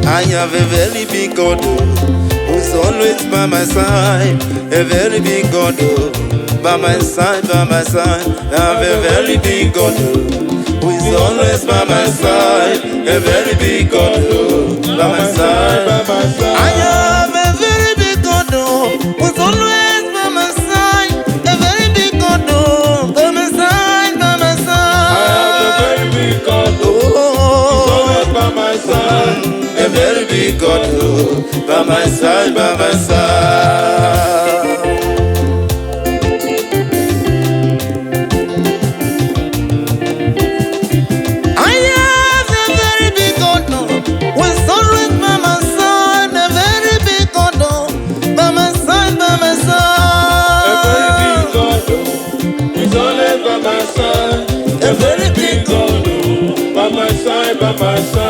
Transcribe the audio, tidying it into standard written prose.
I have a very big God who's always by my side. A very big God by my side, by my side. I have a very big God who is always by my side. A very big God by my side, by my side. I have a very big God who's always by my side. A very big God by my side, by my side. I have a very big God who's always by my side. A very big God by my side, by my side. I have a very big God who's always by my side. A very big God by my side, by my side. A very big God who's always by my side. A very big God by my side, by my side.